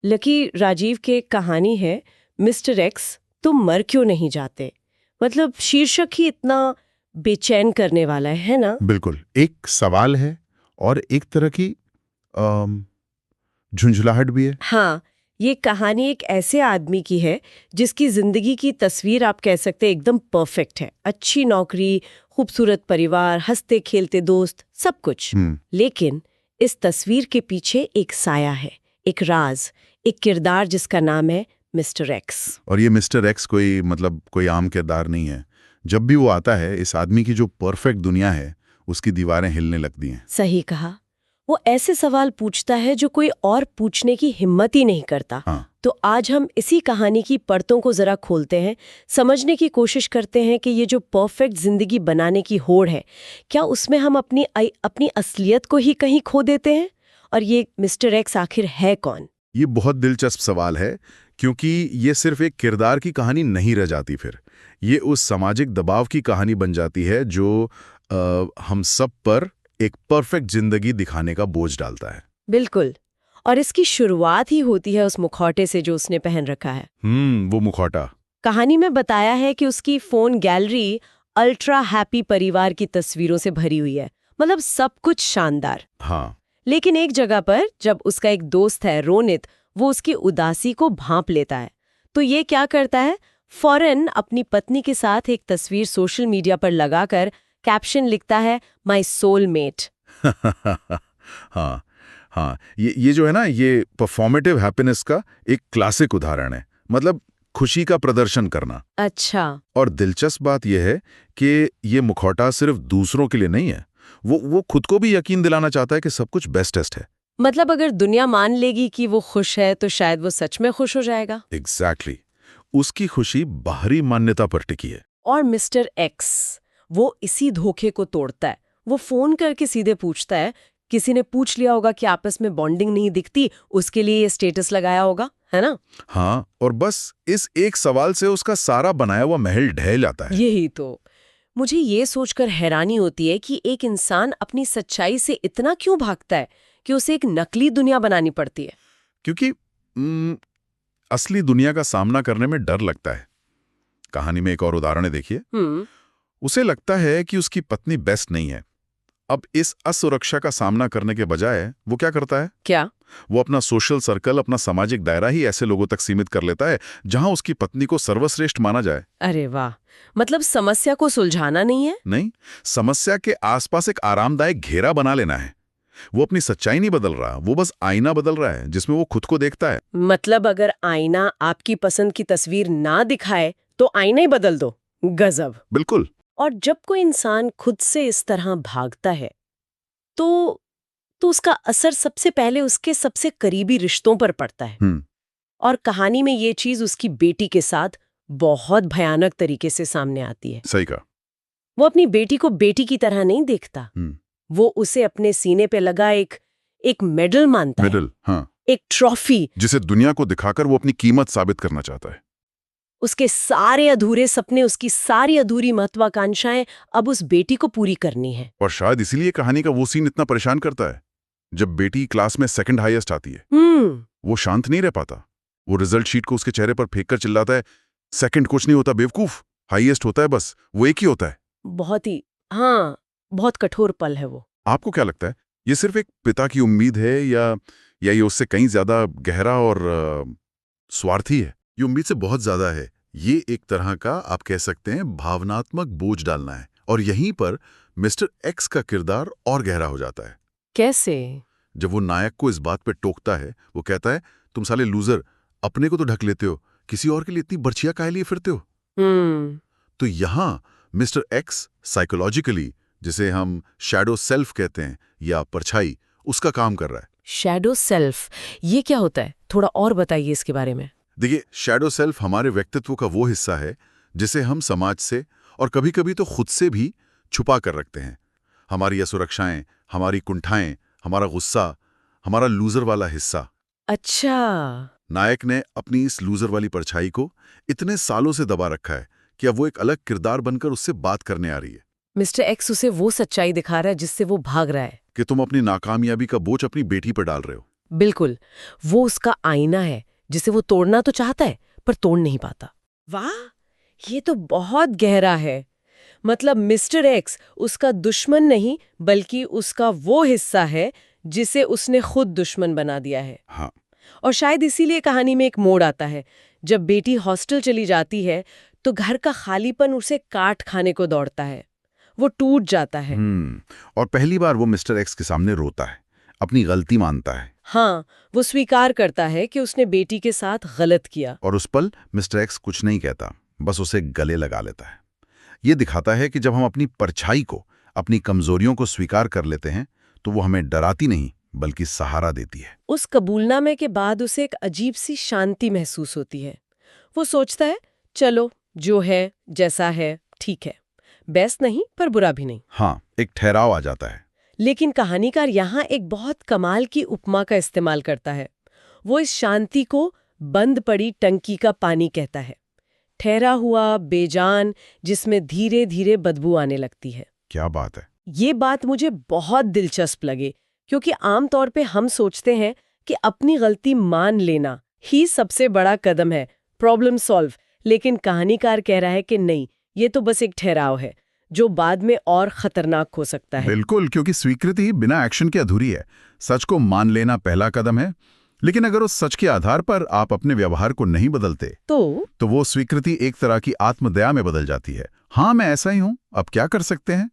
Lucky Rajiv के कहानी है मिस्टर एक्स तुम मर क्यों नहीं जाते। मतलब शीर्षक ही इतना बेचैन करने वाला है ना। बिल्कुल, एक सवाल है और एक तरह की अम, झुंझलाहट भी है। हाँ, ये कहानी एक ऐसे आदमी की है जिसकी जिंदगी की तस्वीर आप कह सकते हैं एकदम परफेक्ट है। अच्छी नौकरी, खूबसूरत परिवार, हंसते खेलते दोस्त, सब कुछ। लेकिन इस तस्वीर के पीछे एक साया है, एक राज, एक किरदार जिसका नाम है मिस्टर एक्स। और ये मिस्टर एक्स कोई आम किरदार नहीं है। जब भी वो आता है, इस आदमी की जो परफेक्ट दुनिया है उसकी दीवारें हिलने लगती हैं। सही कहा। वो ऐसे सवाल पूछता है जो कोई और पूछने की हिम्मत ही नहीं करता। हाँ, तो आज हम इसी कहानी की परतों को जरा खोलते हैं, समझने की कोशिश करते हैं कि ये जो परफेक्ट जिंदगी बनाने की होड़ है, क्या उसमें हम अपनी असलियत को ही कहीं खो देते हैं? और ये मिस्टर एक्स आखिर है कौन? ये बहुत दिलचस्प सवाल है, क्योंकि ये सिर्फ एक किरदार की कहानी नहीं रह जाती। फिर ये उस सामाजिक दबाव की कहानी बन जाती है जो हम सब पर एक परफेक्ट जिंदगी दिखाने का बोझ डालता है। बिल्कुल। और इसकी शुरुआत ही होती है उस मुखौटे से जो उसने पहन रखा है। वो मुखौटा। कहानी में बताया है कि उसकी फोन गैलरी अल्ट्रा हैप्पी परिवार की तस्वीरों से भरी हुई है। मतलब सब कुछ शानदार। हाँ, लेकिन एक जगह पर जब उसका एक दोस्त है रोनित, वो उसकी उदासी को भांप लेता है, तो ये क्या करता है, फौरन अपनी पत्नी के साथ एक तस्वीर सोशल मीडिया पर लगाकर कैप्शन लिखता है, माय सोलमेट। हाँ, हाँ, ये जो है ना, ये परफॉर्मेटिव हैप्पीनेस का एक क्लासिक उदाहरण है। मतलब खुशी का प्रदर्शन करना। अच्छा। और दिलचस्प बात यह है कि ये मुखौटा सिर्फ दूसरों के लिए नहीं है, वो खुद को भी यकीन दिलाना चाहता है कि सब कुछ बेस्ट है। मतलब अगर दुनिया मान लेगी कि वो खुश है तो शायद वो सच में खुश हो जाएगा। एग्जैक्टली। उसकी खुशी बाहरी मान्यता पर टिकी है। और मिस्टर एक्स वो इसी धोखे को तोड़ता है। वो फोन करके सीधे पूछता है, किसी ने पूछ लिया होगा कि आपस में बॉन्डिंग नहीं दिखती, उसके लिए ये स्टेटस लगाया होगा, है ना। हाँ, और बस इस एक सवाल से उसका सारा बनाया हुआ महल ढह जाता है। यही तो मुझे ये सोचकर हैरानी होती है कि एक इंसान अपनी सच्चाई से इतना क्यों भागता है कि उसे एक नकली दुनिया बनानी पड़ती है। क्योंकि असली दुनिया का सामना करने में डर लगता है। कहानी में एक और उदाहरण है, देखिए। उसे लगता है कि उसकी पत्नी बेस्ट नहीं है। अब इस असुरक्षा का सामना करने के बजाय वो क्या करता है? क्या? वो अपना सोशल सर्कल, अपना सामाजिक दायरा ही ऐसे लोगों तक सीमित कर लेता है जहां उसकी पत्नी को सर्वश्रेष्ठ माना जाए। अरे वाह। मतलब समस्या को सुलझाना नहीं है। नहीं, समस्या के आसपास एक आरामदायक घेरा बना लेना है। वो अपनी सच्चाई नहीं बदल रहा, वो बस आईना बदल रहा है जिसमें वो खुद को देखता है। मतलब अगर आईना आपकी पसंद की तस्वीर ना दिखाए तो आईना ही बदल दो। गजब। बिल्कुल। और जब कोई इंसान खुद से इस तरह भागता है तो उसका असर सबसे पहले उसके सबसे करीबी रिश्तों पर पड़ता है। और कहानी में ये चीज उसकी बेटी के साथ बहुत भयानक तरीके से सामने आती है। सही कहा। वो अपनी बेटी को बेटी की तरह नहीं देखता। वो उसे अपने सीने पे लगा एक मेडल मानता है। मेडल, हाँ। एक ट्रॉफी जिसे दुनिया को दिखाकर वो अपनी कीमत साबित करना चाहता है। उसके सारे अधूरे सपने, उसकी सारी अधूरी महत्वाकांक्षाएं अब उस बेटी को पूरी करनी है। और शायद इसीलिए कहानी का वो सीन इतना परेशान करता है। जब बेटी क्लास में सेकंड हाईएस्ट आती है, वो शांत नहीं रह पाता। वो रिजल्ट शीट को उसके चेहरे पर फेंककर चिल्लाता है, सेकंड कुछ नहीं होता बेवकूफ, हाईएस्ट होता है बस, वो एक ही होता है। बहुत कठोर पल है वो। आपको क्या लगता है, ये सिर्फ एक पिता की उम्मीद है या ये उससे कहीं ज्यादा गहरा और स्वार्थी है? ये उम्मीद से बहुत ज्यादा है। ये एक तरह का, आप कह सकते हैं, भावनात्मक बोझ डालना है। और यहीं पर मिस्टर एक्स का किरदार और गहरा हो जाता है। कैसे? जब वो नायक को इस बात पे टोकता है, वो कहता है, तुम साले लूजर, अपने को तो ढक लेते हो, किसी और के लिए इतनी बर्छियां काहे लिए फिरते हो? तो यहां मिस्टर एक्स साइकोलॉजिकली, जिसे हम शैडो सेल्फ कहते हैं या परछाई, उसका काम कर रहा है। शैडो सेल्फ, ये क्या होता है? थोड़ा और बताइए इसके बारे में। देखिए, शैडो सेल्फ हमारे व्यक्तित्व का वो हिस्सा है जिसे हम समाज से और कभी-कभी तो खुद से भी छुपा कर रखते हैं। हमारी असुरक्षाएं, हमारी कुंठाएं, हमारा गुस्सा, हमारा लूजर वाला हिस्सा। अच्छा। नायक ने अपनी इस लूजर वाली परछाई को इतने सालों से दबा रखा है कि अब वो एक अलग किरदार बनकर उससे बात करने आ रही है। मिस्टर एक्स उसे वो सच्चाई दिखा रहा है जिससे वो भाग रहा है। कि तुम अपनी नाकामयाबी का बोझ अपनी बेटी पर डाल रहे हो। बिल्कुल, वो उसका आईना है जिसे वो तोड़ना तो चाहता है पर तोड़ नहीं पाता। वाह, ये तो बहुत गहरा है। मतलब मिस्टर एक्स उसका दुश्मन नहीं बल्कि उसका वो हिस्सा है जिसे उसने खुद दुश्मन बना दिया है। हाँ। और शायद इसीलिए कहानी में एक मोड़ आता है। जब बेटी हॉस्टल चली जाती है तो घर का खालीपन उसे काट खाने को दौड़ता है, वो टूट जाता है। और पहली बार वो मिस्टर एक्स के सामने रोता है, अपनी गलती मानता है। हाँ, वो स्वीकार करता है कि उसने बेटी के साथ गलत किया। और उस पल मिस्टर एक्स कुछ नहीं कहता, बस उसे गले लगा लेता है। ये दिखाता है कि जब हम अपनी परछाई को, अपनी कमजोरियों को स्वीकार कर लेते हैं तो वो हमें डराती नहीं बल्कि सहारा देती है। उस कबूलनामे के बाद उसे एक अजीब सी शांति महसूस होती है। वो सोचता है चलो जो है जैसा है ठीक है, बेस्ट नहीं पर बुरा भी नहीं। हाँ, एक ठहराव आ जाता है। लेकिन कहानीकार यहाँ एक बहुत कमाल की उपमा का इस्तेमाल करता है। वो इस शांति को बंद पड़ी टंकी का पानी कहता है, ठहरा हुआ, बेजान, जिसमें धीरे धीरे बदबू आने लगती है। क्या बात है। ये बात मुझे बहुत दिलचस्प लगे क्योंकि आमतौर पे हम सोचते हैं कि अपनी गलती मान लेना ही सबसे बड़ा कदम है, प्रॉब्लम सॉल्व। लेकिन कहानीकार कह रहा है कि नहीं, ये तो बस एक ठहराव है जो बाद में और खतरनाक हो सकता है। बिल्कुल, क्योंकि स्वीकृति ही बिना एक्शन के अधूरी है। सच को मान लेना पहला कदम है, लेकिन अगर उस सच के आधार पर आप अपने व्यवहार को नहीं बदलते तो वो स्वीकृति एक तरह की आत्मदया में बदल जाती है। हाँ, मैं ऐसा ही हूं, अब क्या कर सकते हैं।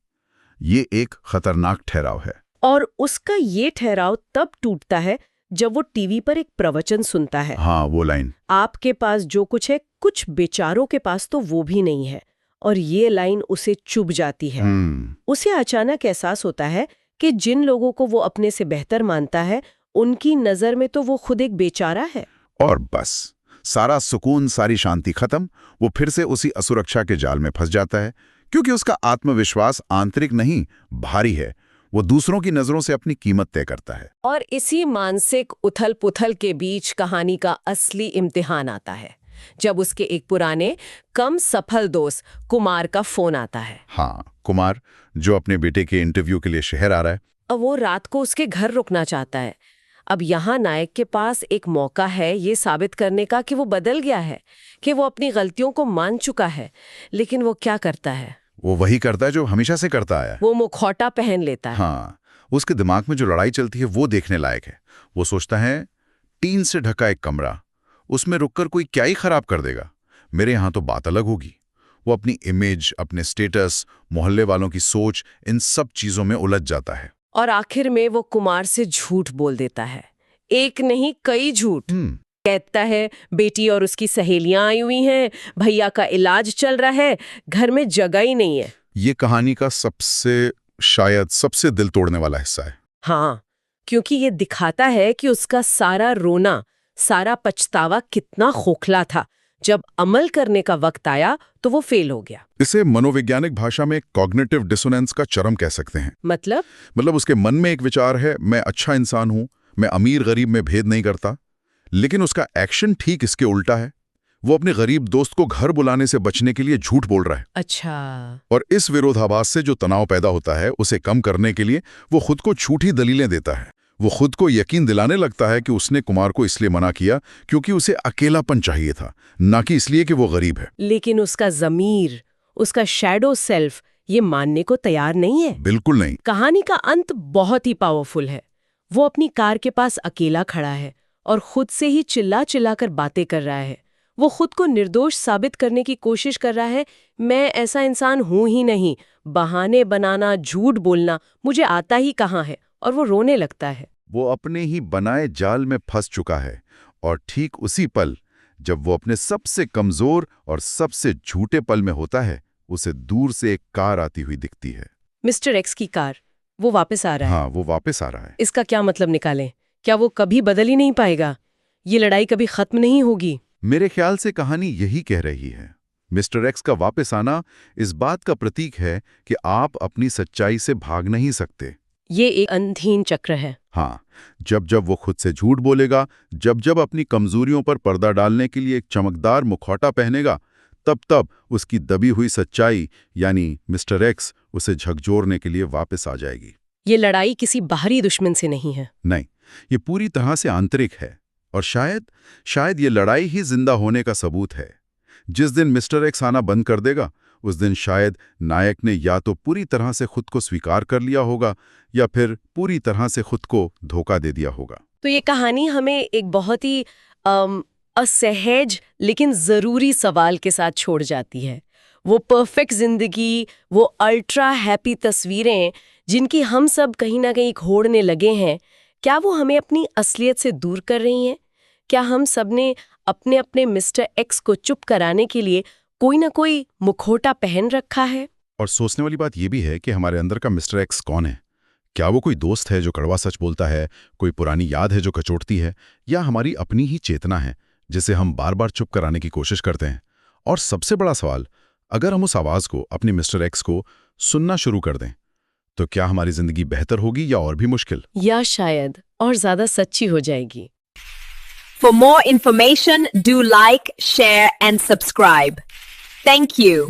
ये एक खतरनाक ठहराव है। और उसका ये ठहराव तब टूटता है जब वो टीवी पर एक प्रवचन सुनता है। हाँ, वो लाइन, आपके पास जो कुछ है कुछ बेचारों के पास तो वो भी नहीं है। और ये लाइन उसे चुभ जाती है। उसे अचानक एहसास होता है कि जिन लोगों को वो अपने से बेहतर मानता है उनकी नजर में तो वो खुद एक बेचारा है। और बस सारा सुकून, सारी शांति खत्म। वो फिर से उसी असुरक्षा के जाल में फंस जाता है, क्योंकि उसका आत्मविश्वास आंतरिक नहीं, भारी है। वो दूसरों की नजरों से अपनी कीमत तय करता है। और इसी मानसिक उथल-पुथल के बीच कहानी का असली इम्तिहान आता है, जब उसके एक पुराने कम सफल दोस्त कुमार का फोन आता है। हाँ, कुमार, जो अपने बेटे के इंटरव्यू के लिए शहर आ रहा है। अब वो रात को उसके घर रुकना चाहता है। अब यहाँ नायक के पास एक मौका है ये साबित करने का कि वो बदल गया है, कि वो अपनी गलतियों को मान चुका है। लेकिन वो क्या करता है? वो वही करता है जो हमेशा से करता आया है। वो मुखौटा पहन लेता है। हाँ, उसके दिमाग में जो लड़ाई चलती है वो देखने लायक है। वो सोचता है, टीन से ढका एक कमरा, उसमें रुककर कोई क्या ही खराब कर देगा, मेरे यहाँ तो बात अलग होगी। वो अपनी इमेज, अपने स्टेटस, मोहल्ले वालों की सोच, इन सब चीजों में उलझ जाता है। और आखिर में वो कुमार से झूठ बोल देता है, एक नहीं कई झूठ। कहता है बेटी और उसकी सहेलियां आई हुई हैं, भैया का इलाज चल रहा है, घर में जगह ही नहीं है। ये कहानी का शायद सबसे दिल तोड़ने वाला हिस्सा है। हाँ, क्योंकि ये दिखाता है कि उसका सारा रोना, सारा पछतावा कितना खोखला था। जब अमल करने का वक्त आया तो वो फेल हो गया। इसे मनोवैज्ञानिक भाषा में कॉग्निटिव डिसोनेंस का चरम कह सकते हैं। मतलब उसके मन में एक विचार है, मैं अच्छा इंसान हूं, मैं अमीर गरीब में भेद नहीं करता, लेकिन उसका एक्शन ठीक इसके उल्टा है। वो अपने गरीब दोस्त को घर बुलाने से बचने के लिए झूठ बोल रहा है। अच्छा। और इस विरोधाभास से जो तनाव पैदा होता है, उसे कम करने के लिए वो खुद को झूठी दलीलें देता है। वो खुद को यकीन दिलाने लगता है कि उसने कुमार को इसलिए मना किया क्योंकि उसे अकेलापन चाहिए था, ना कि इसलिए कि वो गरीब है। लेकिन उसका ज़मीर, उसका शैडो सेल्फ ये मानने को तैयार नहीं है। बिल्कुल नहीं। कहानी का अंत बहुत ही पावरफुल है। वो अपनी कार के पास अकेला खड़ा है और खुद से ही चिल्ला चिल्ला कर बातें कर रहा है। वो खुद को निर्दोष साबित करने की कोशिश कर रहा है, मैं ऐसा इंसान हूं ही नहीं, बहाने बनाना, झूठ बोलना मुझे आता ही कहाँ है। और वो रोने लगता है। वो अपने ही बनाए जाल में फंस चुका है। और ठीक उसी पल जब वो अपने सबसे कमजोर और सबसे झूठे पल में होता है, उसे दूर से एक कार आती हुई दिखती है। मिस्टर एक्स की कार। वो वापस आ रहा है। हाँ, वो वापस आ रहा है। इसका क्या मतलब निकालें? क्या वो कभी बदल ही नहीं पाएगा? ये लड़ाई कभी खत्म नहीं होगी? मेरे ख्याल से कहानी यही कह रही है। मिस्टर एक्स का वापस आना इस बात का प्रतीक है कि आप अपनी सच्चाई से भाग नहीं सकते। ये एक अंधहीन चक्र है। हाँ, जब जब वो खुद से झूठ बोलेगा, जब जब अपनी कमजोरियों पर पर्दा डालने के लिए एक चमकदार मुखौटा पहनेगा, तब तब उसकी दबी हुई सच्चाई यानी मिस्टर एक्स उसे झकझोरने के लिए वापस आ जाएगी। ये लड़ाई किसी बाहरी दुश्मन से नहीं है। नहीं, ये पूरी तरह से आंतरिक है और शायद ये लड़ाई ही जिंदा होने का सबूत है। जिस दिन मिस्टर एक्स आना बंद कर देगा उस दिन शायद नायक ने या तो पूरी तरह से खुद को स्वीकार कर लिया होगा या फिर पूरी तरह से खुद को धोखा दे दिया होगा। तो ये कहानी हमें एक बहुत ही असहज लेकिन जरूरी सवाल के साथ छोड़ जाती है। वो परफेक्ट जिंदगी, वो अल्ट्रा हैप्पी तस्वीरें जिनकी हम सब कहीं ना कहीं खोड़ने लगे हैं, क्या वो हमें अपनी असलियत से दूर कर रही हैं? क्या हम सब ने अपने अपने मिस्टर एक्स को चुप कराने के लिए कोई ना कोई मुखौटा पहन रखा है? और सोचने वाली बात यह भी है कि हमारे अंदर का मिस्टर एक्स कौन है? क्या वो कोई दोस्त है जो कड़वा सच बोलता है, कोई पुरानी याद है जो कचोटती है, या हमारी अपनी ही चेतना है जिसे हम बार बार चुप कराने की कोशिश करते हैं? और सबसे बड़ा सवाल, अगर हम उस आवाज को, अपने मिस्टर एक्स को सुनना शुरू कर दें, तो क्या हमारी जिंदगी बेहतर होगी या और भी मुश्किल? या शायद और ज्यादा सच्ची हो जाएगी। For more information, do like, share and subscribe. Thank you.